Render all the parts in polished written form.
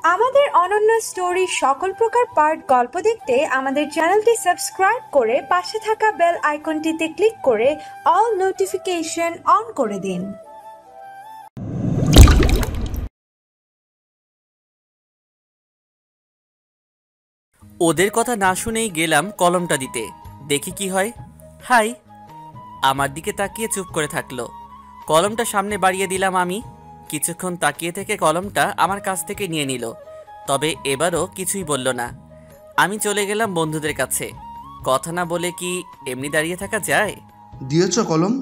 আমাদের অনন্য স্টোরি সকল প্রকার পার্ট গল্প দেখতে আমাদের চ্যানেলটি সাবস্ক্রাইব করে পাশে থাকা বেল আইকনটিতে ক্লিক করে অল নোটিফিকেশন অন করে দিন। ওদের কথা না শুনেই গেলাম কলমটা দিতে। দেখি কি হয়। হাই। আমার দিকে তাকিয়ে চুপ করে থাকলো। কলমটা সামনে বাড়িয়ে দিলাম আমি। কিছুক্ষণ তাকিয়ে থেকে কলমটা আমার কাছ থেকে নিয়ে নিল, তবে এবারও কিছুই বলল না। আমি চলে গেলাম বন্ধুদের কাছে। কথা না বলে কি এমনি দাঁড়িয়ে থাকা যায়? দিয়েছ কলম?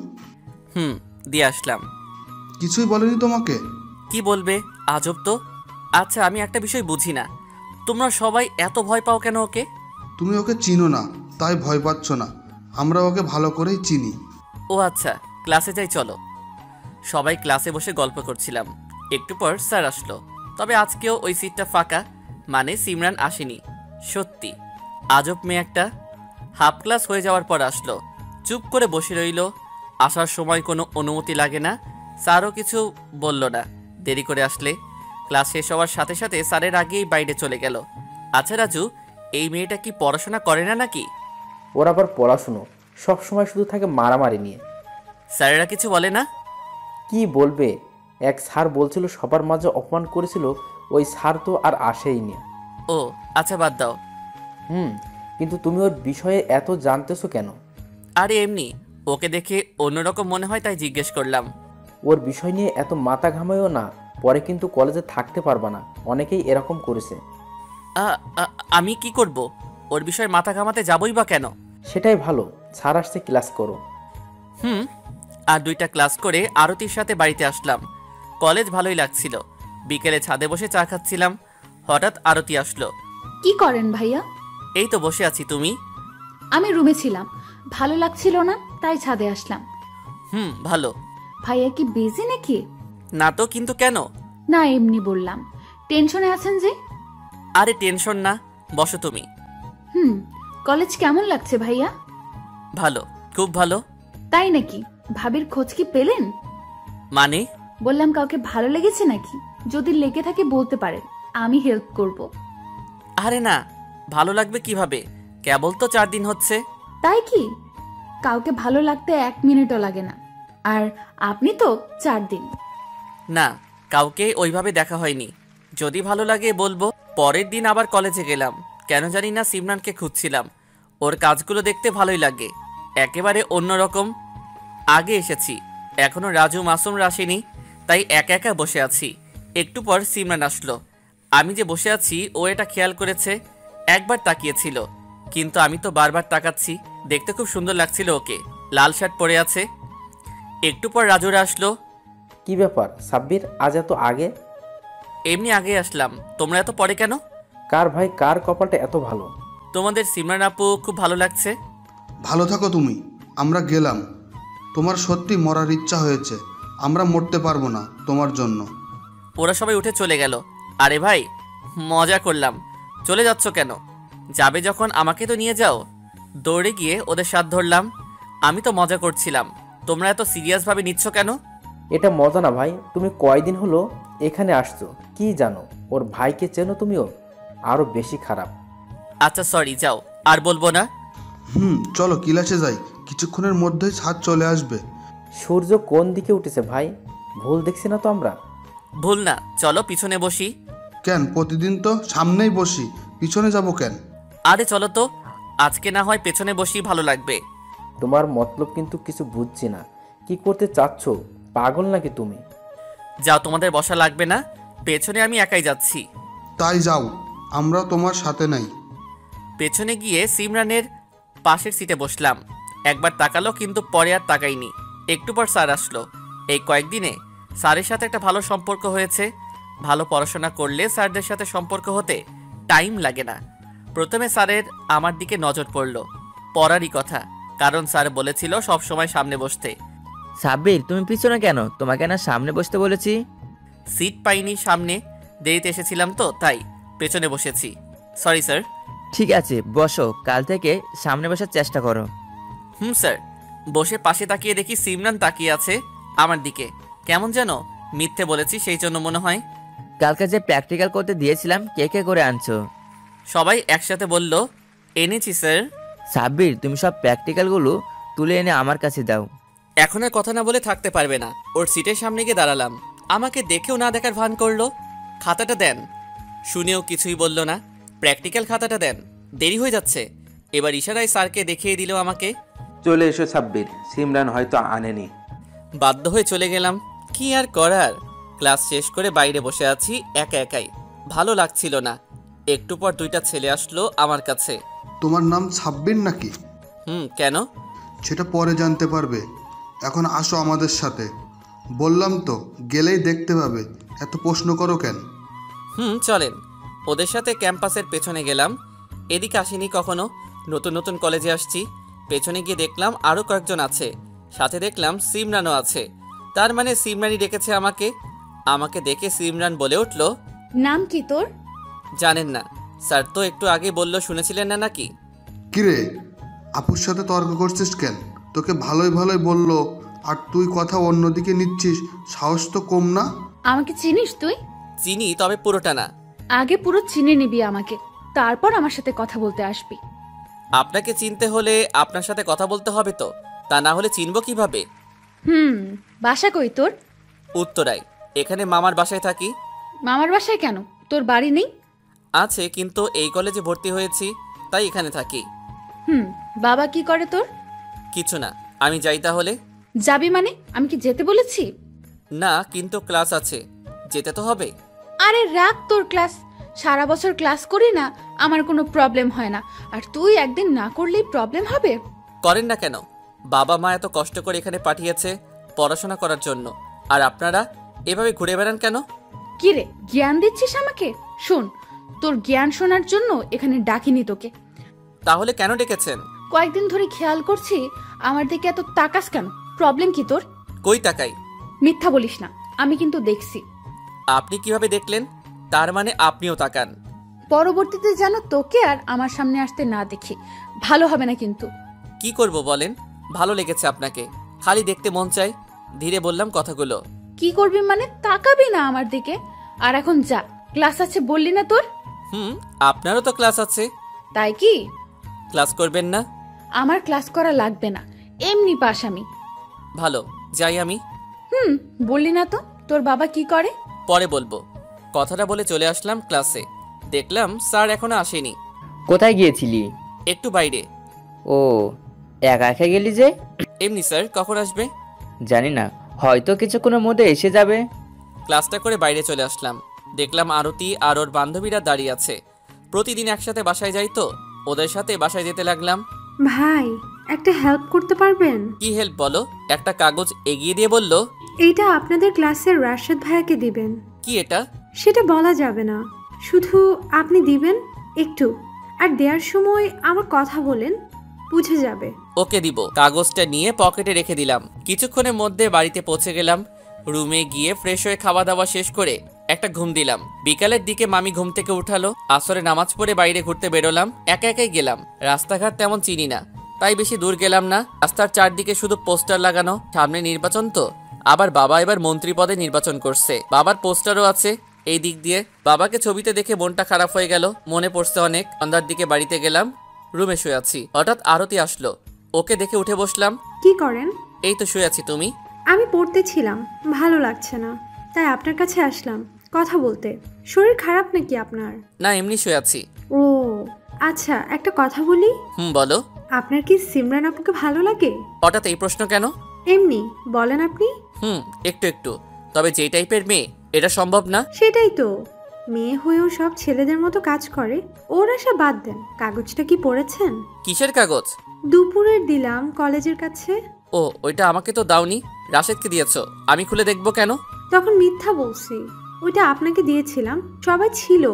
দিয়ে আসলাম। কিছুই বলেনি তোমাকে? কি বলবে, আজব তো। আচ্ছা, আমি একটা বিষয় বুঝি না, তোমরা সবাই এত ভয় পাও কেন ওকে? তুমি ওকে চিনো না তাই ভয় পাচ্ছ না, আমরা ওকে ভালো করেই চিনি। ও আচ্ছা, ক্লাসে যাই চলো। সবাই ক্লাসে বসে গল্প করছিলাম। একটু পর স্যার আসলো, তবে আজকেও ওই সিটটা ফাঁকা, মানে সিমরান আসেনি। সত্যি আজব মেয়ে একটা। হাফ ক্লাস হয়ে যাওয়ার পর আসলো, চুপ করে বসে রইল। আসার সময় কোনো অনুমতি লাগে না, স্যারও কিছু বলল না। দেরি করে আসলে ক্লাস শেষ হওয়ার সাথে সাথে স্যারের আগেই বাইরে চলে গেল। আচ্ছা রাজু, এই মেয়েটা কি পড়াশোনা করে না নাকি? ওর আবার পড়াশুনো, সব সময় শুধু থাকে মারামারি নিয়ে। স্যারেরা কিছু বলে না? কি বলবে, এক স্যার বলছিল সবার মাঝে অপমান করেছিল, ওই স্যার তো আর আসেইনি। ও আচ্ছা, বাদ দাও। কিন্তু তুমি ওর বিষয়ে এত জানতেছো কেন? আরে এমনি, ওকে দেখে অন্যরকম মনে হয় তাই জিজ্ঞেস করলাম। ওর বিষয় নিয়ে এত মাথা ঘামাইও না, পরে কিন্তু কলেজে থাকতে পারবা না। অনেকেই এরকম করেছে। আমি কি করব? ওর বিষয়ে মাথা ঘামাতে যাবই বা কেন? সেটাই ভালো, স্যার আসছে, ক্লাস করো। আর 2টা ক্লাস করে আরতির সাথে বাড়িতে আসলাম। কলেজ ভালোই লাগছিল। বিকেলে ছাদে বসে চা খাচ্ছিলাম, হঠাৎ আরতি আসলো। কি করেন ভাইয়া? এই তো বসে আছি, তুমি? আমি রুমে ছিলাম, ভালো লাগছিল না তাই ছাদে আসলাম। ভালো। ভাইয়া কি বিজি নাকি? না তো, কিন্তু কেন? না এমনি বললাম। টেনশনে আছেন যে? আরে টেনশন না, বসো তুমি। কলেজ কেমন লাগছে ভাইয়া? ভালো, খুব ভালো। তাই নাকি? ভাবির খোঁজ কি পেলেন? মানে? বললাম কাউকে ভালো লেগেছে নাকি? যদি লেগে থাকে বলতে পারেন, আমি হেল্প করব। আরে না, ভালো লাগবে কিভাবে, কেবল তো 4 দিন হচ্ছে। তাই কি? কাউকে ভালো লাগতে 1 মিনিটও লাগে না, আর আপনি তো 4 দিন। না, কাউকে ওইভাবে দেখা হয়নি। যদি ভালো লাগে বলবো। পরের দিন আবার কলেজে গেলাম। কেন জানি না সিমরানকে খুঁজছিলাম। ওর কাজগুলো দেখতে ভালোই লাগে, একেবারে অন্যরকম। আগে এসেছি, এখনো রাজু মাসুমরা আসেনি, তাই একা একা বসে আছি। একটু পর সিমরান আসলো। আমি যে বসে আছি ও এটা খেয়াল করেছে, একবার তাকিয়েছিল, কিন্তু আমি তো বারবার তাকাচ্ছি। দেখতে খুব সুন্দর লাগছিল ওকে, লাল শার্ট পরে আছে। একটু পর রাজুরা আসলো। কি ব্যাপার সাব্বির, আজ এত আগে? এমনি আগে আসলাম, তোমরা এত পরে কেন? কার ভাই, কার কপালটা এত ভালো? তোমাদের সিমরান আপু খুব ভালো লাগছে। ভালো থাকো তুমি, আমরা গেলাম। তোমার সত্যি মরার ইচ্ছা হয়েছে, আমরা মরতে পারবো না তোমার জন্য। ওরা সবাই উঠে চলে গেল। আরে ভাই, মজা করলাম, চলে যাচ্ছ কেন? যাবে যখন আমাকে তো নিয়ে যাও। দৌড়ে গিয়ে ওদের সাথ ধরলাম। আমি তো মজা করছিলাম, তোমরা এত সিরিয়াসভাবে নিচ্ছ কেন? এটা মজা না ভাই, তুমি কয়দিন হলো এখানে আসছো, কি জানো? ওর ভাইকে চেনো তুমিও? আরো বেশি খারাপ। আচ্ছা সরি, যাও, আর বলবো না। চলো ক্লাসে যাই, কিছুক্ষণের মধ্যেই ছাদ চলে আসবে। সূর্য কোন দিকে উঠেছে ভাই? ভুল দেখছি না তো আমরা? ভুল না, চলো পিছনে বসি। কেন, প্রতিদিন তো সামনেই বসি, পিছনে যাব কেন? আরে চলো তো, আজকে না হয় পেছনে বসি, ভালো লাগবে। তোমার মতলব কিন্তু কিছু বুঝছি না, কি করতে চাচ্ছ? পাগল নাকি তুমি? যাও, তোমাদের বসা লাগবে না, পেছনে আমি একাই যাচ্ছি। তাই যাও, আমরা তোমার সাথে নাই। পেছনে গিয়ে সিমরানের পাশের সিটে বসলাম। একবার তাকালো, কিন্তু পরে আর তাকাইনি। একটু পর স্যার আসলো। এই কয়েকদিনে স্যারের সাথে একটা ভালো সম্পর্ক হয়েছে। ভালো পড়াশোনা করলে স্যারদের সাথে সম্পর্ক হতে টাইম লাগে না। প্রথমে স্যারের আমার দিকে নজর পড়ল, পড়ারই কথা, কারণ স্যার বলেছিল সব সময় সামনে বসতে। সাব্বির, তুমি পিছনে কেন? তোমাকে না সামনে বসতে বলেছি। সিট পাইনি সামনে, দেরিতে এসেছিলাম তো তাই পেছনে বসেছি। Sorry sir. ঠিক আছে বসো, কাল থেকে সামনে বসার চেষ্টা করো। স্যার। বসে পাশে তাকিয়ে দেখি সিমরান তাকিয়ে আছে আমার দিকে। কেমন যেন মিথ্যে বলেছি সেই জন্য মনে হয়। কালকে যে প্র্যাকটিক্যাল করতে দিয়েছিলাম কে কে করে আনছো? সবাই একসাথে বলল, এনেছি স্যার। সাব্বির, তুমি সব প্র্যাকটিক্যালগুলো তুলে এনে আমার কাছে দাও। এখন আর কথা না বলে থাকতে পারবে না। ওর সিটের সামনে গিয়ে দাঁড়ালাম। আমাকে দেখেও না দেখার ভান করলো। খাতাটা দেন। শুনেও কিছুই বলল না। প্র্যাকটিক্যাল খাতাটা দেন, দেরি হয়ে যাচ্ছে। এবার ইশারায় স্যারকে দেখিয়ে দিল আমাকে। চলে এসো সাব্বির, সিমরান হয়তো আনেনি। বাধ্য হয়ে চলে গেলাম। কি আর করার, ক্লাস শেষ করে বাইরে বসে আছি একা একাই। ভালো লাগছিল না। একটু পর দুইটা ছেলে আসলো আমার কাছে। তোমার নাম সাব্বির নাকি? কেন? সেটা পরে জানতে পারবে, এখন আসো আমাদের সাথে। বললাম তো, গেলেই দেখতে পাবে, এত প্রশ্ন করো কেন? চলেন। ওদের সাথে ক্যাম্পাসের পেছনে গেলাম। এদিকে আসিনি কখনো, নতুন নতুন কলেজে আসছি। পেছনে গিয়ে দেখলাম আরও কয়েকজন আছে, সাথে দেখলাম সিমরানও আছে। তার মানে সিমরানই ডেকেছে আমাকে। আমাকে দেখে সিমরান বলে উঠল, নাম কি তোর? জানেন না? স্যার তো একটু আগে বলল, শুনেছিলেন না নাকি? কিরে, আপুর সাথে তর্ক করছিস কেন? তোকে ভালোই ভালোই বললো, আর তুই কথা অন্যদিকে নিচ্ছিস। সাহস তো কম না? আমাকে চিনিস তুই? চিনি, তবে পুরোটা না। আগে পুরো চিনে নিবি আমাকে, তারপর আমার সাথে কথা বলতে আসবি। আপনাকে চিনতে হলে আপনার সাথে কথা বলতে হবে তো, তা না হলে চিনব কিভাবে? বাসা কই তোর? উত্তরায়। এখানে মামার বাসায় থাকি। মামার বাসায় কেন? তোর বাড়ি নেই? আছে, কিন্তু এই কলেজে ভর্তি হয়েছি, তাই এখানে থাকি। বাবা কি করে তোর? কিছু না। আমি যাই তাহলে? যাবি মানে? আমি কি যেতে বলেছি? না, কিন্তু ক্লাস আছে, যেতে তো হবে। আরে রাখ তোর ক্লাস, সারা বছর ক্লাস করি না, আমার কোনো প্রবলেম হয় না, আর তুই একদিন না করলেই প্রবলেম হবে। করেন না কেন? বাবা মা এত কষ্ট করে এখানে পাঠিয়েছে পড়াশোনা করার জন্য, আর আপনারা এভাবে ঘুরে বেড়ান কেন? কিরে, জ্ঞান দিচ্ছিস আমাকে? শোন, তোর জ্ঞান শোনার জন্য এখানে ডাকিনি তোকে। তাহলে কেন ডেকেছেন? কয়েকদিন ধরে খেয়াল করছি আমার দিকে এত তাকাস কেন? প্রবলেম কি তোর? কই তাকাই? মিথ্যা বলিস না, আমি কিন্তু দেখছি। আপনি কিভাবে দেখলেন? তার মানে আপনিও তাকান। পরবর্তীতে যেন তোকে আর আমার সামনে আসতে না দেখি, ভালো হবে না কিন্তু। কি করব বলেন? ভালো লেগেছে আপনাকে, খালি দেখতে মন চাই। ধীরে বললাম কথাগুলো। কি করবি মানে? তাকাবি না আমার দিকে? আর এখন যা, ক্লাস আছে বললি না তোর? আপনারও তো ক্লাস আছে। তাই কি? ক্লাস করবেন না? আমার ক্লাস করা লাগবে না, এমনি পাস আমি। ভালো, যাই আমি। বললি না তো তোর বাবা কি করে? পরে বলবো। কথাটা বলে চলে আসলাম ক্লাসে। দেখলাম স্যার এখনো আসেনি। কোথায় গিয়েছিলি? একটু বাইরে। ও, একা একা গেলি যে? এমনি। স্যার কখন আসবে? জানি না, হয়তো কিছুক্ষণের মধ্যে এসে যাবে। ক্লাসটা করে বাইরে চলে আসলাম। দেখলাম আরতি আর ওর বান্ধবীরা দাঁড়িয়ে আছে। প্রতিদিন একসাথে বাসায় যাই তো, ওদের সাথে বাসায় যেতে লাগলাম। ভাই, একটা হেল্প করতে পারবেন? কি হেল্প বলো? একটা কাগজ এগিয়ে দিয়ে বলল, এইটা আপনাদের ক্লাসের রাশেদ ভাইয়াকে দিবেন। কি এটা? সেটা বলা যাবে না, শুধু আপনি দিবেন একটু, আর দেওয়ার সময় আমার কথা বলেন, বুঝে যাবে। ওকে দিব। কাগজটা নিয়ে পকেটে রেখে দিলাম। কিছুক্ষণের মধ্যে বাড়িতে পৌঁছে গেলাম। রুমে গিয়ে ফ্রেশ হয়ে খাওয়া দাওয়া শেষ করে একটা ঘুম দিলাম। বিকালের দিকে মামি ঘুম থেকে উঠালো। আসরে নামাজ পড়ে বাইরে ঘুরতে বেরোলাম। একা একাই গেলাম। রাস্তাঘাট তেমন চিনি না, তাই বেশি দূর গেলাম না। রাস্তার চারদিকে শুধু পোস্টার লাগানো। সামনে নির্বাচন তো, আবার বাবা এবার মন্ত্রী পদে নির্বাচন করছে। বাবার পোস্টারও আছে এই দিক দিয়ে। বাবাকে ছবিতে দেখে মনটা খারাপ হয়ে গেল। মনে পড়ছে অনেক। সন্ধ্যার দিকে বাড়িতে গেলাম। রুমে শুয়ে আছি, হঠাৎ আরতি আসলো। ওকে দেখে উঠে বসলাম। কি করেন? এই তো শুয়ে আছি। তুমি? আমি পড়তেছিলাম, ভালো লাগছে না, তাই আপনার কাছে আসলাম কথা বলতে। শরীর খারাপ নাকি আপনার? না, এমনি শুয়ে আছি। ও আচ্ছা, একটা কথা বলি। বলো। আপনার কি সিমরান আপুকে ভালো লাগে? হঠাৎ এই প্রশ্ন কেন? এমনি বলেন আপনি। একটু একটু, তবে যে টাইপের মেয়ে এটা সম্ভব না। সেটাই তো, মেয়ে হয়েও সব ছেলেদের মতো কাজ করে। ওর আশা বাদ দেন। কাগজটা কি পড়েছেন? কিসের কাগজ? দুপুরের দিলাম কলেজের কাছে। ও, ওইটা আমাকে তো দাওনি, রাশেদকে দিয়েছো। আমি খুলে দেখবো কেন? তখন মিথ্যা বলছি, ওইটা আপনাকে দিয়েছিলাম, সবাই ছিল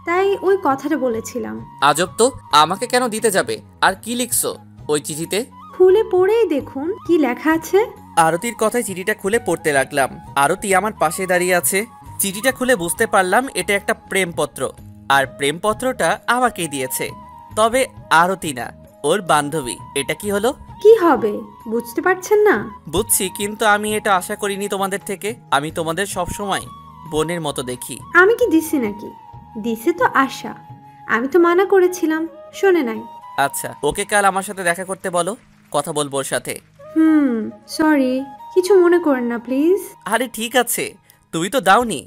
তাই ওই কথাটা বলেছিলাম। আজব তো, আমাকে কেন দিতে যাবে? আর কি লিখছো ওই চিঠিতে? খুলে পড়েই দেখুন কি লেখা আছে। আরতির কথায় চিঠিটা খুলে পড়তে লাগলাম। আরতি আমার পাশে দাঁড়িয়ে আছে। চিঠিটা খুলে বুঝতে পারলাম এটা একটা প্রেমপত্র, আর প্রেমপত্রটা আমাকেই দিয়েছে। তবে আরতি না, ওর বান্ধবী। এটা কি হলো? কি হবে বুঝতে পারছেন না? বুঝছি, কিন্তু আমি এটা আশা করিনি তোমাদের থেকে। আমি তোমাদের সব সময় বোনের মতো দেখি। আমি কি দিছি নাকি? দিছে তো আশা। আমি তো মানা করেছিলাম, শোনে নাই। আচ্ছা, ওকে কাল আমার সাথে দেখা করতে বলো, কথা বলবো ওর সাথে। সরি, কিছু মনে করেন না প্লিজ। আরে ঠিক আছে, তুমি তো দাওনি।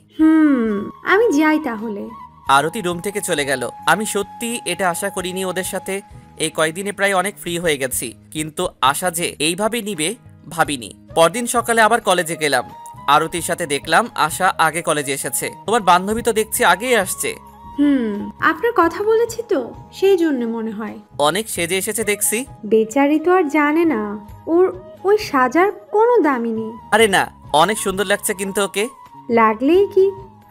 আমি যাই তাহলে। আরতি রুম থেকে চলে গেল। আমি সত্যি এটা আশা করিনি ওদের সাথে এই কয়েকদিনে প্রায় অনেক ফ্রি হয়ে গেছি, কিন্তু আশা যে এইভাবে নিবে ভাবিনি। পরদিন সকালে আবার কলেজে গেলাম। আরতির সাথে দেখলাম আশা আগে কলেজে এসেছে। তোমার বান্ধবী তো দেখছি আগেই আসছে। আপনার কথা বলেছি তো, সেই জন্য মনে হয়। অনেক সেজে এসেছে দেখছি। বেচারি তো আর জানে না ওর ওই সাজার কোনো দামই নেই। আরে না, অনেক সুন্দর লাগছে কিন্তু ওকে। লাগলেই কি,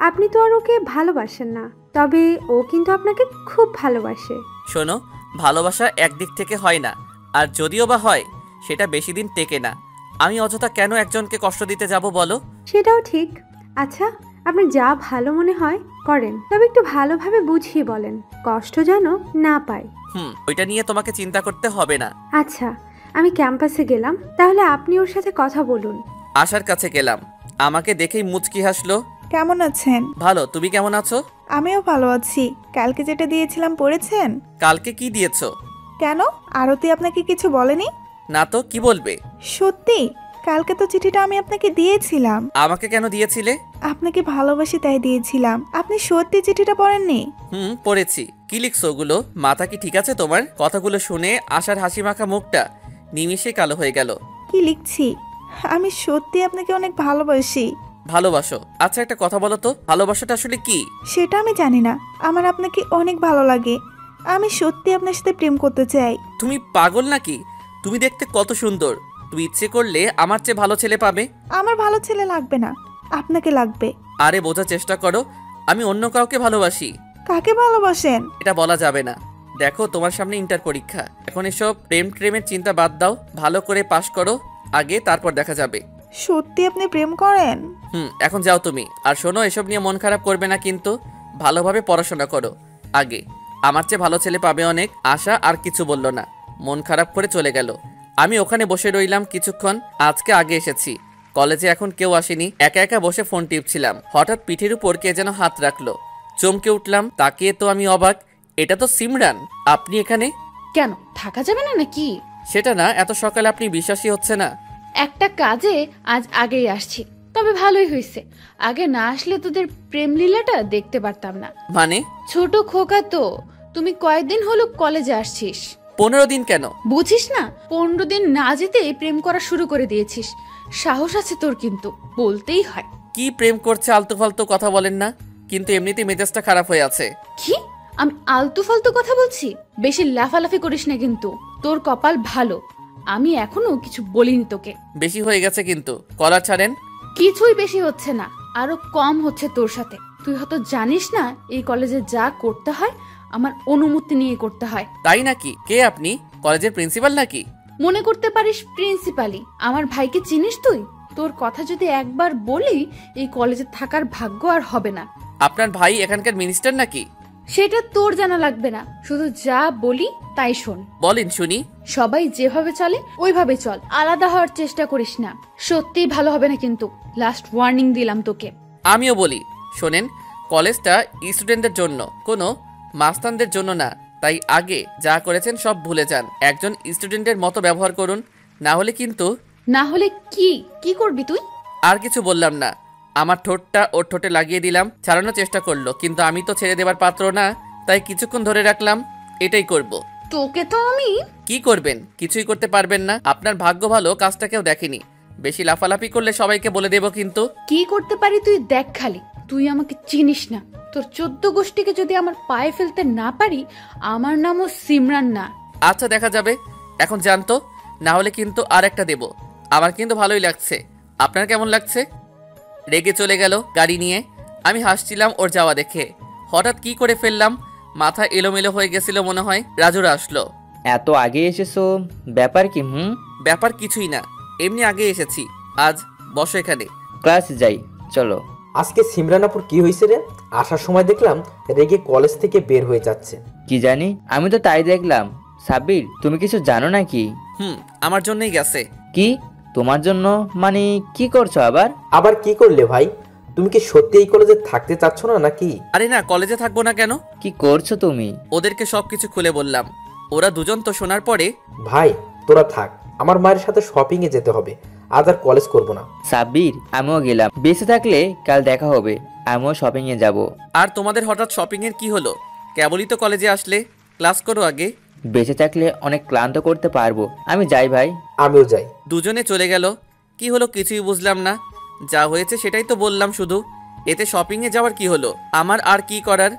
আপনি তো আর ওকে ভালোবাসেন না, তবে ও কিন্তু আপনাকে খুব ভালোবাসে। শোনো, ভালোবাসা একদিক থেকে হয় না, আর যদিও বা হয় সেটা বেশি দিন টেকে না। আমি অযথা কেন একজনকে কষ্ট দিতে যাব বলো? সেটাও ঠিক। আচ্ছা, আপনার যা ভালো মনে হয় করেন, তবে একটু ভালোভাবে বুঝিয়ে বলেন, কষ্ট যেন না পায়। ওইটা নিয়ে তোমাকে চিন্তা করতে হবে না। আচ্ছা, আমি ক্যাম্পাসে গেলাম, তাহলে আপনি ওর সাথে কথা বলুন। আশার কাছে গেলাম, আমাকে দেখেই মুচকি হাসলো। কেমন আছেন? ভালো, তুমি কেমন আছো? আমিও ভালো আছি। কালকে যেটা দিয়েছিলাম পড়েছেন? কালকে কি দিয়েছো? কেন, আরতি আপনাকে কিছু বলেনি? না তো, কি বলবে? সত্যি, কালকে তো চিঠিটা আমি আপনাকে দিয়েছিলাম। আমাকে কেন দিয়েছিলে? আপনাকে ভালোবাসি তাই দিয়েছিলাম। আপনি সত্যি চিঠিটা পড়েননি? পড়েছি। কি লিখছো ওগুলো? মাথা কি ঠিক আছে তোমার? কথাগুলো শুনে আশার হাসি মাখা মুখটা নিমিষে কালো হয়ে গেল। কি লিখছি? আমি সত্যি আপনাকে অনেক ভালোবাসি। ভালোবাসো? আচ্ছা একটা কথা বলো তো, ভালোবাসাটা আসলে কি? সেটা আমি জানি না, আমার আপনাকে অনেক ভালো লাগে। আমি সত্যি আপনার সাথে প্রেম করতে চাই। তুমি পাগল নাকি? তুমি দেখতে কত সুন্দর, তুমি ইচ্ছে করলে আমার চেয়ে ভালো ছেলে পাবে। আমার ভালো ছেলে লাগবে না, আপনাকে লাগবে। আরে বোঝার চেষ্টা করো, আমি অন্য কাউকে ভালোবাসি। কাকে ভালোবাসেন? এটা বলা যাবে না। দেখো, তোমার সামনে ইন্টার পরীক্ষা, এখন এসব প্রেমের চিন্তা বাদ দাও, ভালো করে পাশ করো আগে, তারপর দেখা যাবে। সত্যি আপনি প্রেম করেন? এখন যাও তুমি। আর শোনো, এসব নিয়ে মন খারাপ করবে না কিন্তু, ভালোভাবে পড়াশোনা করো আগে। আমার চেয়ে ভালো ছেলে পাবে অনেক। আশা আর কিছু বলল না, মন খারাপ করে চলে গেল। আমি ওখানে বসে রইলাম কিছুক্ষণ। আজকে আগে এসেছি, কলেজে এখন কেউ আসেনি, একা একা বসে ফোন টিপছিলাম। হঠাৎ পিঠের উপর কে যেন হাত রাখলো, চমকে উঠলাম। তাকিয়ে তো আমি অবাক, এটা তো সিমরান। আপনি এখানে? কেন, থাকা যাবে না নাকি? সেটা না, এত সকালে আপনি বিশ্বাসই হচ্ছে না। একটা কাজে আজ আগেই আসছি, তবে ভালোই হয়েছে। আগে না আসলে তোদের প্রেম লীলাটা দেখতে পারতাম না। মানে? ছোট খোকা তো, তুমি কয়েকদিন হলো কলেজে আসছিস। 15 দিন কেন? বুঝিস না? 15 দিন না যেতেই প্রেম করা শুরু করে দিয়েছিস। সাহস আছে তোর, কিন্তু বলতেই হয়। কি প্রেম করছে? আলতু ফালতু কথা বলেন না, কিন্তু এমনিতেই মেজাজটা খারাপ হয়ে আছে। কি? আমি আলতু ফালতু কথা বলছি? বেশি লাফালাফি করিস না কিন্তু। তোর কপাল ভালো, আমি এখনো কিছু বলিনি তোকে। বেশি হয়ে গেছে কিন্তু, কলার ছাড়েন। কিছুই বেশি হচ্ছে না, আরো কম হচ্ছে তোর সাথে। তুই হয়তো জানিস না, এই কলেজে যা করতে হয় আমার অনুমতি নিয়ে করতে হয়। তাই নাকি? কে আপনি? কলেজের প্রিন্সিপাল নাকি? মনে করতে পারিস প্রিন্সিপালি। আমার ভাইকে চিনিস তুই? তোর কথা যদি একবার বলি, এই কলেজে থাকার ভাগ্য আর হবে না। আপনার ভাই এখানকার মিনিস্টার নাকি? সেটা তোর জানা লাগবে না, শুধু যা বলি তাই শোন। বলেন শুনি। সবাই যেভাবে চলে ওইভাবে চল, আলাদা হওয়ার চেষ্টা করিস না। সত্যিই ভালো হবে না কিন্তু, লাস্ট ওয়ার্নিং দিলাম তোকে। আমিও বলি, শোনেন, কলেজটা স্টুডেন্টদের জন্য, কোনো মাস্তানদের জন্য না। তাই আগে যা করেছেন সব ভুলে যান, একজন স্টুডেন্টের মতো ব্যবহার করুন, না হলে কিন্তু। না হলে কি? কি করবি তুই? আর কিছু বললাম না, আমার ঠোঁটটা ওর ঠোঁটে লাগিয়ে দিলাম। ছাড়ানোর চেষ্টা করলো, কিন্তু আমি তো ছেড়ে দেবার পাত্র না, তাই কিছুক্ষণ ধরে রাখলাম। এটাই করব। তোকে তো আমি। কি করবেন? কিছুই করতে পারবেন না। আপনার ভাগ্য ভালো, কাজটা কেউ দেখেনি। বেশি লাফালাফি করলে সবাইকে বলে দেব কিন্তু। কি করতে পারি তুই দেখ খালি। তুই আমাকে চিনিস না, তোর 14 গোষ্ঠীকে যদি আমার পায়ে ফেলতে না পারি, আমার নামও সিমরান না। আচ্ছা দেখা যাবে, এখন জানতো, না হলে কিন্তু আর একটা দেব। আমার কিন্তু ভালোই লাগছে, আপনার কেমন লাগছে? রেগে চলে গেল গাড়ি নিয়ে। আমি হাসছিলাম ওর যাওয়া দেখে। হঠাৎ কি করে ফেললাম, মাথা এলোমেলো হয়ে গেছিল মনে হয়। রাজুরা আসলো। এত আগে এসেছো, ব্যাপার কি? ব্যাপার কিছুই না, এমনি আগে এসেছি। আজ বসো এখানে। ক্লাস যাই, চলো। আজকে সিমরানাপুর কি হয়েছে রে? আসার সময় দেখলাম রেগে কলেজ থেকে বের হয়ে যাচ্ছে। কি জানি, আমি তো তাই দেখলাম। সাব্বির, তুমি কিছু জানো নাকি? আমার জন্যই গেছে। কি তোমার জন্য? মানে কি করছো আবার? আবার কি করলে ভাই? তুমি কি সত্যি এই কলেজে থাকতে চাচ্ছ না নাকি? আরে না, কলেজে থাকবো না কেন? কি করছো তুমি? ওদেরকে সবকিছু খুলে বললাম। ওরা দুজন তো শোনার পরে ভাই তোরা থাক, আমার মায়ের সাথে শপিং এ যেতে হবে, আজ আর কলেজ করব না। সাব্বির, আমিও গেলাম। বেঁচে থাকলে কাল দেখা হবে, আমিও শপিং এ যাব। আর তোমাদের হঠাৎ শপিং এর কি হলো? কেবলই তো কলেজে আসলে, ক্লাস করো আগে। বেঁচে থাকলে অনেক ক্লান্ত করতে পারবো। আমি যাই ভাই। আমিও যাই। দুজনে চলে গেল। কি হলো কিছুই বুঝলাম না। যা হয়েছে সেটাই তো বললাম শুধু। এতে শপিং এ যাওয়ার কি হলো? আমার আর কি করার?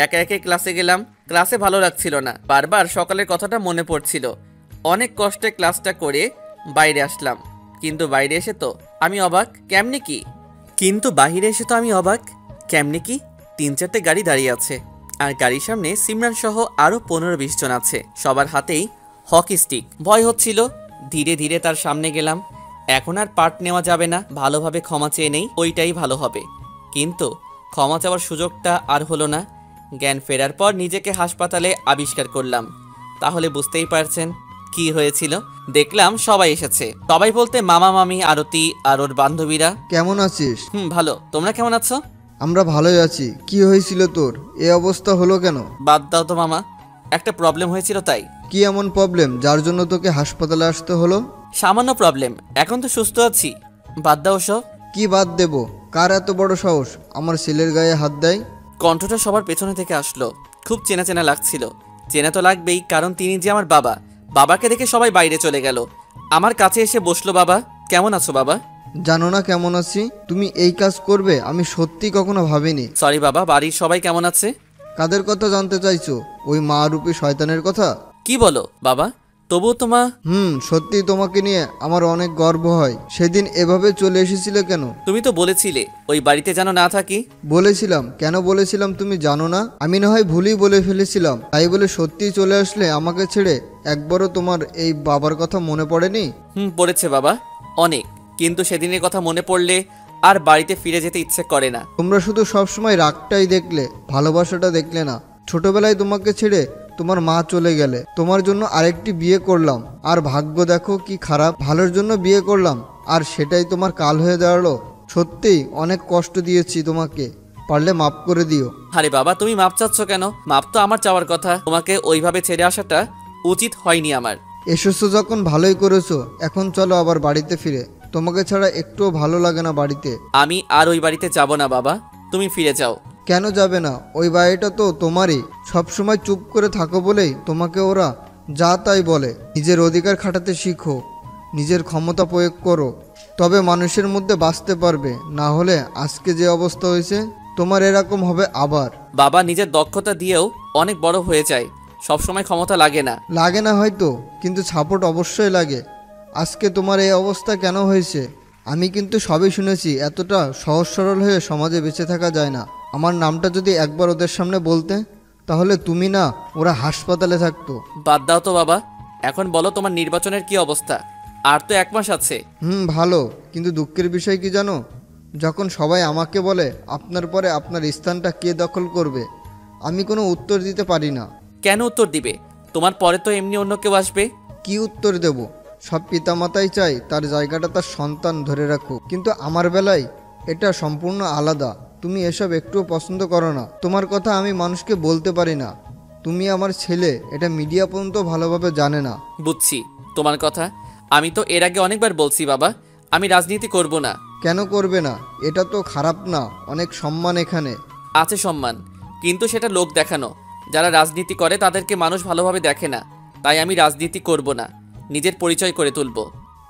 একা একে ক্লাসে গেলাম। ক্লাসে ভালো লাগছিল না, বারবার সকালের কথাটা মনে পড়ছিল। অনেক কষ্টে ক্লাসটা করে বাইরে আসলাম, কিন্তু বাইরে এসে তো আমি অবাক। কেমনে কি? কিন্তু বাহিরে এসে তো আমি অবাক। কেমনে কি? 3-4টে গাড়ি দাঁড়িয়ে আছে, আর গাড়ির সামনে সিমরান সহ আরো 15-20 জন আছে। সবার হাতেই হকি স্টিক। ভয় হচ্ছিল। ধীরে ধীরে তার সামনে গেলাম। এখন আর পার্ট নেওয়া যাবে না, ভালোভাবে ক্ষমা চেয়ে নেই, ওইটাই ভালো হবে। কিন্তু ক্ষমা চাওয়ার সুযোগটা আর হলো না। জ্ঞান ফেরার পর নিজেকে হাসপাতালে আবিষ্কার করলাম। তাহলে বুঝতেই পারছেন কি হয়েছিল। দেখলাম সবাই এসেছে। সবাই বলতে মামা, মামি, আরতি আর ওর বান্ধবীরা। কেমন আছিস? ভালো। তোমরা কেমন আছো? আমরা ভালোই আছি। কি হয়েছিল তোর? এ অবস্থা হলো কেন? বাদ দাও তো মামা, একটা প্রবলেম হয়েছিল তাই। কি এমন প্রবলেম যার জন্য তোকে হাসপাতালে আসতে হলো? সামান্য প্রবলেম, এখন তো সুস্থ আছি। বাদ দাও সব। কি বাদ দেব? কার এত বড় সাহস আমার ছেলের গায়ে হাত দেয়? কণ্ঠটা সবার পেছনে থেকে আসলো। খুব চেনা চেনা লাগছিল। চেনা তো লাগবেই, কারণ তিনি যে আমার বাবা। বাবাকে দেখে সবাই বাইরে চলে গেল। আমার কাছে এসে বসলো। বাবা, কেমন আছো বাবা? জানো না কেমন আছি? তুমি এই কাজ করবে আমি সত্যি কখনো ভাবিনি। সরি বাবা। বাড়ির সবাই কেমন আছে? কাদের কথা জানতে চাইছো? ওই মা রূপী শয়তানের কথা? কি বলো বাবা? তবুও তোমা সত্যি তোমাকে নিয়ে আমার অনেক গর্ব হয়। সেদিন এভাবে চলে এসেছিলে কেন? তুমি তো বলেছিলে ওই বাড়িতে যেন না থাকি। বলেছিলাম। কেন বলেছিলাম তুমি জানো না? আমি না হয় ভুলই বলে ফেলেছিলাম, তাই বলে সত্যি চলে আসলে আমাকে ছেড়ে। একবারও তোমার এই বাবার কথা মনে পড়েনি? পড়েছে বাবা, অনেক। কিন্তু সেদিনের কথা মনে পড়লে আর বাড়িতে ফিরে যেতে ইচ্ছে করে না। তোমরা শুধু সবসময় রাগটাই দেখলে, ভালোবাসাটা দেখলে না। ছোটবেলায় তোমাকে ছেড়ে তোমার মা চলে গেলে, তোমার জন্য আরেকটি বিয়ে করলাম। আর ভাগ্য দেখো কি খারাপ, ভালোর জন্য বিয়ে করলাম আর সেটাই তোমার কাল হয়ে দাঁড়ালো। সত্যিই অনেক কষ্ট দিয়েছি তোমাকে, পারলে মাফ করে দিও। আরে বাবা, তুমি মাপ চাচ্ছ কেন? মাপ তো আমার চাওয়ার কথা। তোমাকে ওইভাবে ছেড়ে আসাটা উচিত হয়নি আমার। এসেছো যখন ভালোই করেছো। এখন চলো আবার বাড়িতে ফিরে। তোমাকে ছাড়া একটুও ভালো লাগে না বাড়িতে। আমি আর ওই বাড়িতে যাব না বাবা, তুমি ফিরে যাও। কেন যাবে না? ওই বাড়িটা তো তোমারই। সবসময় চুপ করে থাকো বলেই তোমাকে ওরা যা তাই বলে। নিজের অধিকার খাটাতে শিখো, নিজের ক্ষমতা প্রয়োগ করো, তবে মানুষের মধ্যে বাঁচতে পারবে। না হলে আজকে যে অবস্থা হয়েছে তোমার এরকম হবে আবার। বাবা নিজের দক্ষতা দিয়েও অনেক বড় হয়ে যায়, সবসময় ক্ষমতা লাগে না। লাগে না হয়তো, কিন্তু সাপোর্ট অবশ্যই লাগে। আজকে তোমার এই অবস্থা কেন হয়েছে আমি কিন্তু সবই শুনেছি। এতটা সহজ সরল হয়ে সমাজে বেঁচে থাকা যায় না। আমার নামটা যদি একবার ওদের সামনে বলতে, তাহলে তুমি না ওরা হাসপাতালে থাকতো। বাদ দাও তো বাবা। এখন বলো তোমার নির্বাচনের কি অবস্থা? আর তো 1 মাস আছে। ভালো, কিন্তু দুঃখের বিষয় কি জানো? যখন সবাই আমাকে বলে আপনার পরে আপনার স্থানটা কে দখল করবে, আমি কোনো উত্তর দিতে পারি না। কেন উত্তর দিবে? তোমার পরে তো এমনি অন্য কেউ আসবে। কি উত্তর দেব? সব পিতামাতাই চায় তার জায়গাটা তার সন্তান ধরে রাখুক, কিন্তু আমার বেলায় এটা সম্পূর্ণ আলাদা। তুমি এসব একটুও পছন্দ করো না। তোমার কথা আমি মানুষকে বলতে পারি না। তুমি আমার ছেলে, এটা মিডিয়া পর্যন্ত ভালোভাবে জানে না। বুঝছি তোমার কথা। আমি তো এর আগে অনেকবার বলছি বাবা, আমি রাজনীতি করব না। কেন করবে না? এটা তো খারাপ না, অনেক সম্মান এখানে। আছে সম্মান, কিন্তু সেটা লোক দেখানো। যারা রাজনীতি করে তাদেরকে মানুষ ভালোভাবে দেখে না। তাই আমি রাজনীতি করব না, নিজের পরিচয় করে তুলব।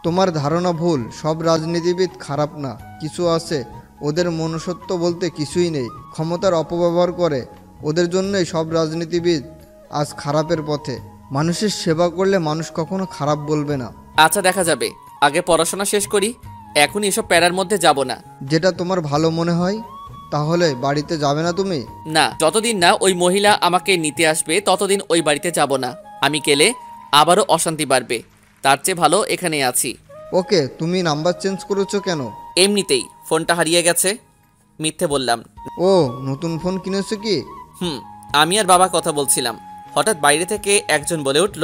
তোমার ধারণা ভুল। সব রাজনীতিবিদ খারাপ না, কিছু আছে ওদের মনুষ্যত্ব বলতে কিছুই নেই, ক্ষমতার অপব্যবহার করে। ওদের জন্যই সব রাজনীতিবিদ আজ খারাপের পথে। মানুষের সেবা করলে মানুষ কখনো খারাপ বলবে না। আচ্ছা দেখা যাবে, আগে পড়াশোনা শেষ করি, এখন এসব প্যারার মধ্যে যাব না। যেটা তোমার ভালো মনে হয়। তাহলে বাড়িতে যাবে না তুমি? না, যতদিন না ওই মহিলা আমাকে নিতে আসবে ততদিন ওই বাড়িতে যাব না। আমি গেলে আবারও অশান্তি বাড়বে, তার চেয়ে ভালো এখানে আছি। ওকে, তুমি নাম্বার চেঞ্জ করেছো কেন? এমনিতেই, ফোনটা হারিয়ে গেছে। মিথ্যে বললাম। ও, নতুন ফোন কিনেছো কি? আমি আর বাবা কথা বলছিলাম, হঠাৎ বাইরে থেকে একজন বলে উঠল,